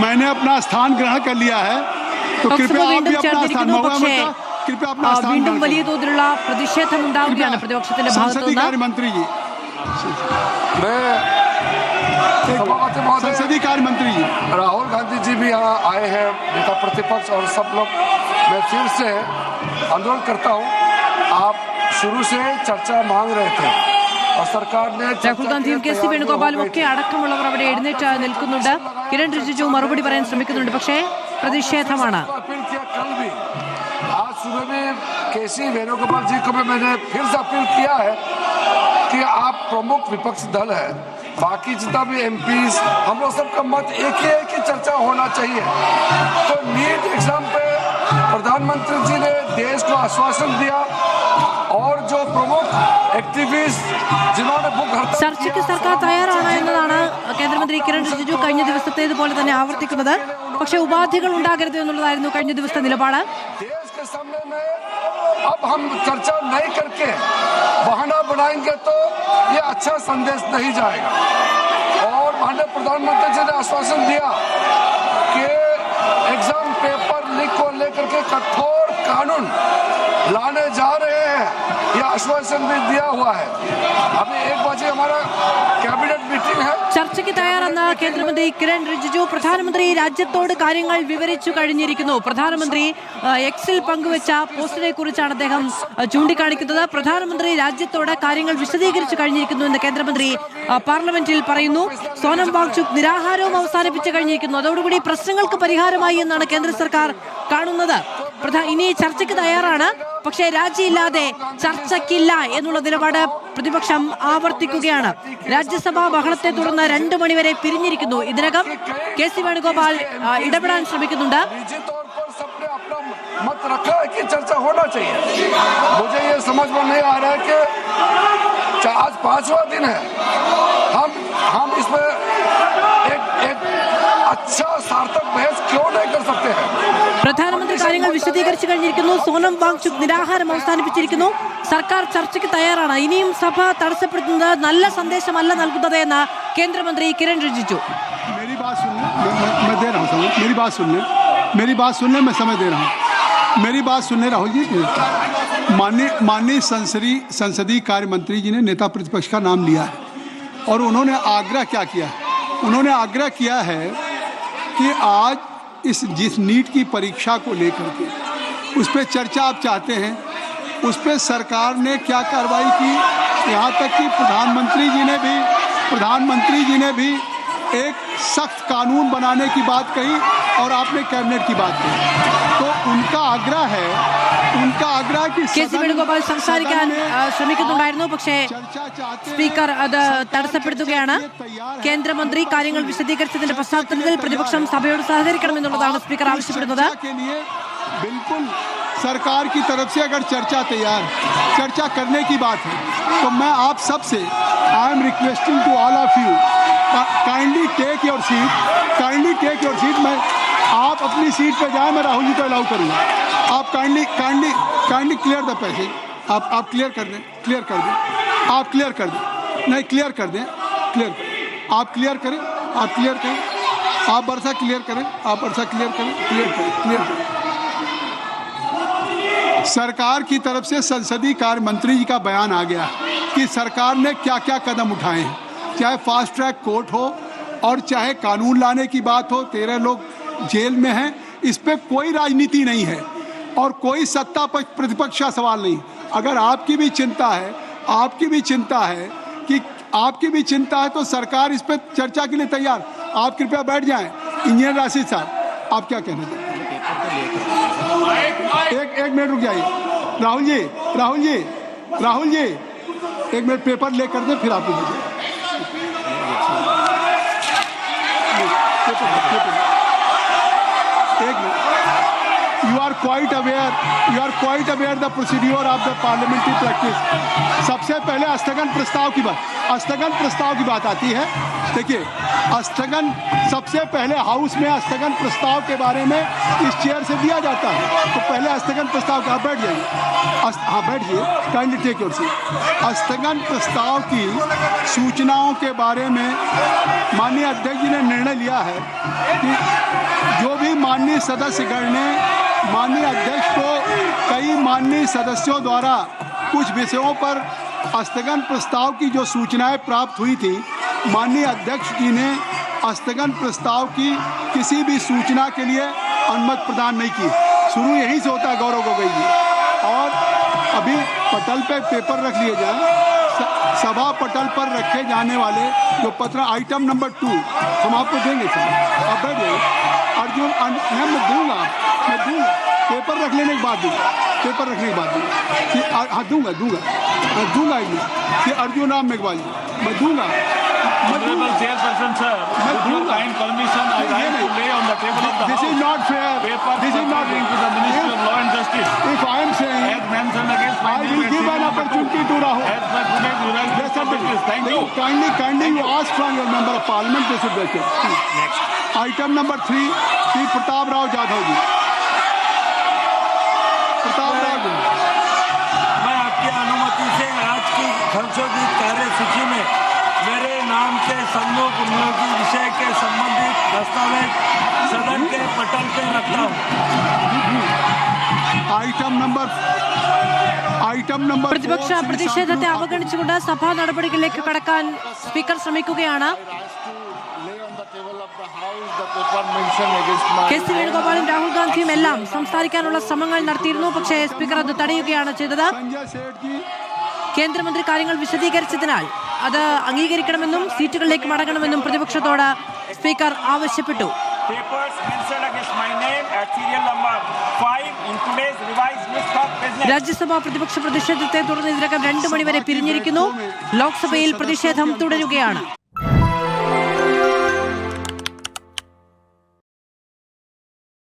मैंने अपना स्थान ग्रहण कर लिया है, तो कृपया आप भी अपना स्थान कृपया अपना स्थान വീണ്ടും വലിയ തോതിലുള്ള പ്രതിഷേധം ഉണ്ടാവുകയാണ് പ്രതിപക്ഷത്തിന്റെ संसदीय कार्य ഭാഗത്തുനിന്ന്. मंत्री जी, संसदीय कार्य मंत्री जी, राहुल गांधी जी भी यहाँ आए हैं, नेता प्रतिपक्ष और सब लोग. मैं फिर से अनुरोध करता हूँ, आप शुरू से चर्चा मांग रहे थे और सरकार ने രാഹുൽ ഗാന്ധിയും കെ സി വേണുഗോപാലും ഒക്കെ അടക്കമുള്ളവർ അവിടെ എഴുന്നേറ്റ് നിൽക്കുന്നുണ്ട്. കിരൺ റിജിജു മറുപടി പറയാൻ ശ്രമിക്കുന്നുണ്ട്, പക്ഷേ പ്രതിഷേധമാണ്. अपील किया कल भी, आज सुबह में के सी वेणुगोपाल जी को भी मैंने फिर से अपील किया है कि आप प्रमुख विपक्षी दल है, बाकी जितना भी एमपीज हम लोग सबका मत एक ही है कि चर्चा होना चाहिए. तो नीट एग्जाम पे प्रधानमंत्री जी ने देश को आश्वासन दिया और जो प्रमुख एक्टिविस्ट जिन्होंने बुक हड़ताल ചർച്ചയ്ക്ക് സർക്കാർ തയ്യാറാണ് എന്നതാണ് കേന്ദ്രമന്ത്രി കിരൺ റിജിജു കഴിഞ്ഞ ദിവസത്തേതുപോലെ തന്നെ ആവർത്തിക്കുന്നത്. പക്ഷേ ഉപാധികൾ ഉണ്ടാകരുത് എന്നുള്ളതായിരുന്നു കഴിഞ്ഞ ദിവസത്തെ നിലപാട്. देश के सामने में अब हम चर्चा नहीं करके बहाना बनाएंगे तो ये अच्छा संदेश नहीं जाएगा. और माननीय प्रधानमंत्री जी ने आश्वासन दिया कि एग्जाम पेपर लीक को लेकर के कठोर कानून लाने जा रहे हैं, ये आश्वासन भी दिया हुआ है. अभी 1 बजे हमारा कैबिनेट मीटिंग है. ചർച്ചയ്ക്ക് തയ്യാറെന്ന കേന്ദ്രമന്ത്രി കിരൺ റിജിജു പ്രധാനമന്ത്രി രാജ്യത്തോട് കാര്യങ്ങൾ വിവരിച്ചു കഴിഞ്ഞിരിക്കുന്നു. പ്രധാനമന്ത്രി എക്സിൽ പങ്കുവച്ച പോസ്റ്റിനെ കുറിച്ചാണ് അദ്ദേഹം ചൂണ്ടിക്കാണിക്കുന്നത്. പ്രധാനമന്ത്രി രാജ്യത്തോട് കാര്യങ്ങൾ വിശദീകരിച്ചു കഴിഞ്ഞിരിക്കുന്നു എന്ന് കേന്ദ്രമന്ത്രി പാർലമെന്റിൽ പറയുന്നു. സോനം വാങ്ചുക് നിരാഹാരവും അവസാനിപ്പിച്ചു കഴിഞ്ഞിരിക്കുന്നു. അതോടുകൂടി പ്രശ്നങ്ങൾക്ക് പരിഹാരമായി എന്നാണ് കേന്ദ്ര സർക്കാർ കാണുന്നത്. ഇനി ചർച്ചയ്ക്ക് തയ്യാറാണ്, പക്ഷേ രാജിയില്ലാതെ ചർച്ചയ്ക്കില്ല എന്നുള്ള നിലപാട് പ്രതിപക്ഷം ആവർത്തിക്കുകയാണ്. രാജ്യസഭാ ബഹളത്തെ തുടർന്ന് 2 മണിവരെ പിരിഞ്ഞിരിക്കുന്നു. ഇതിനകം കെ സി വേണുഗോപാൽ ഇടപെടാൻ ശ്രമിക്കുന്നുണ്ട്. निजी तौर पर सबने अपना मत रखा है कि चर्चा होना चाहिए. मुझे ये समझ में नहीं आ रहा है कि आज 5वां दिन है, हम इसमें एक अच्छा सार्थक बहस क्यों नहीं कर सकते हैं. പ്രധാനമന്ത്രി കാര്യങ്ങൾ വിശദീകരിച്ചു കഴിഞ്ഞിരിക്കുന്നു. സോനം വാങ്ചുക് നിരാഹാരം അവസാനിപ്പിച്ചിരിക്കുന്നു. സർക്കാർ ചർച്ചയ്ക്ക് തയ്യാറാണ്. ഇനിയും സഭ തടസ്സപ്പെടുത്തുന്നത് നല്ല സന്ദേശമല്ല നൽകുന്നത് എന്ന് കേന്ദ്രമന്ത്രി കിരൺ റിജിജു. मेरी बात सुनने, मैं दे रहा हूँ समझ, मेरी बात सुनने, मैं समय दे रहा हूँ. मेरी बात सुनने राहुल जी, माननीय संसदीय कार्य मंत्री जी ने नेता प्रतिपक्ष का नाम लिया है और उन्होंने आग्रह क्या किया है? उन्होंने आग्रह किया है कि आज जिस नीट की परीक्षा को लेकर के उस पर चर्चा आप चाहते हैं, उस पर सरकार ने क्या कार्रवाई की. यहाँ तक कि प्रधानमंत्री जी ने भी एक सख्त कानून बनाने की बात कही और आपने कैबिनेट की बात कही. तो उनका आग्रह कि കെ സി വേണുഗോപാൽ സംസാരിക്കാൻ ശ്രമിക്കുന്നുണ്ടായിരുന്നു, പക്ഷേ സ്പീക്കർ അത് തടസ്സപ്പെടുത്തുകയാണ്. കേന്ദ്രമന്ത്രി കാര്യങ്ങൾ വിശദീകരിച്ചതിന്റെ പശ്ചാത്തലത്തിൽ പ്രതിപക്ഷം സഭയോട് സഹകരിക്കണമെന്നുള്ളതാണ് സ്പീക്കർ ആവശ്യപ്പെടുന്നത്. बिल्कुल सरकार की तरफ से अगर चर्चा करने की बात है तो मैं आप सब से I am requesting to all of you kindly take your seat. मैं आप अपनी सीट पे जाए, मैं राहुल जी को अलाउ करूँगा. आप काइंडली क्लियर द पैसेज. आप क्लियर कर दें. आप क्लियर कर दें. नहीं, क्लियर कर दें. आप क्लियर करें. आप वर्षा क्लियर करें. सरकार की तरफ से संसदीय कार्य मंत्री जी का बयान आ गया कि सरकार ने क्या क्या कदम उठाए हैं, चाहे फास्ट ट्रैक कोर्ट हो और चाहे कानून लाने की बात हो. 13 लोग जेल में हैं. इस पे कोई राजनीति नहीं है और कोई सत्ता प्रतिपक्ष का सवाल नहीं. अगर आपकी भी चिंता है तो सरकार इस पे चर्चा के लिए तैयार. आप कृपया बैठ जाएं. इंजीनियर राशिद साहब, आप क्या कहना चाहते हैं? एक मिनट रुक जाइए. राहुल जी 1 मिनट पेपर ले कर दें, फिर आप You are quite aware the procedure of the parliamentary practice. सबसे पहले स्थगन प्रस्ताव की बात आती है. देखिए, सबसे पहले हाउस में स्थगन प्रस्ताव के बारे में इस चेयर से दिया जाता है. तो पहले स्थगन प्रस्ताव का बैठ जाइए. बैठिए. Kindly take your seat. स्थगन प्रस्ताव की सूचनाओं के बारे में माननीय माननीय अध्यक्ष जी ने निर्णय लिया है कि जो भी माननीय सदस्यगण ने माननीय अध्यक्ष को कई माननीय सदस्यों द्वारा कुछ विषयों पर स्थगन प्रस्ताव की जो सूचनाएं प्राप्त हुई थी, माननीय अध्यक्ष जी ने स्थगन प्रस्ताव की किसी भी सूचना के लिए अनुमति प्रदान नहीं की। शुरू यहीं से होता है गौरव गोगोई जी। और अभी पटल पे पेपर रख लिए जाए, सभा पटल पर रखे जाने वाले जो पत्र आइटम नंबर 2 हम आपको देंगे सर, आप बैठ जाइए। अर्जुन मैं दूंगा पेपर रख लेने के बाद दूंगा, पेपर रखने के बाद दूंगा। हाँ दूंगा कि अर्जुन राम मेघवाल जी मैं दूंगा। Honorable Chairperson, sir, with your kind permission, I like to lay on the table of the This House is not fair. papers This is not pertaining to the Ministry of Law and Justice. If I am saying As mentioned against my I name will at give an serial number opportunity 2. to Rahul. As per today's judicial Yes, sir. notice. Thank you. Kindly you ask from your member of parliament they should make it. Next. Item number 3, Sri Pratap Rao Jadhav जी। प्रताप राव जी, मैं आपकी अनुमति से आज की संशोधित कार्यसूची में मेरे नाम के सम्मुख उपयोगी विषय के संबंधित दस्तावेज सदन के पटल पे रखता हूँ। ഐറ്റം നമ്പർ പ്രതിപക്ഷ പ്രതിഷേധത്തെ അവഗണിച്ചുകൊണ്ട് സഭാ നടപടികളിലേക്ക് കടക്കാൻ സ്പീക്കർ ശ്രമിക്കുകയാണ്. കെ സി വേണുഗോപാലും രാഹുൽ ഗാന്ധിയും എല്ലാം സംസാരിക്കാനുള്ള ശ്രമങ്ങൾ നടത്തിയിരുന്നു. പക്ഷേ സ്പീക്കർ അത് തടയുകയാണ് ചെയ്തത്. संजय सेठ जी കേന്ദ്രമന്ത്രി കാര്യങ്ങൾ വിശദീകരിച്ചതിനാൽ അത് അംഗീകരിക്കണമെന്നും സീറ്റുകളിലേക്ക് മടങ്ങണമെന്നും പ്രതിപക്ഷത്തോട് സ്പീക്കർ ആവശ്യപ്പെട്ടു. Papers mentioned against my name at serial number 5 in today's revised list of business. രാജ്യസഭാ പ്രതിപക്ഷ പ്രതിഷേധത്തെ തുടർന്ന് ഇതിനകം 2 മണിവരെ പിരിഞ്ഞിരിക്കുന്നു. ലോക്സഭയിൽ പ്രതിഷേധം തുടരുകയാണ്.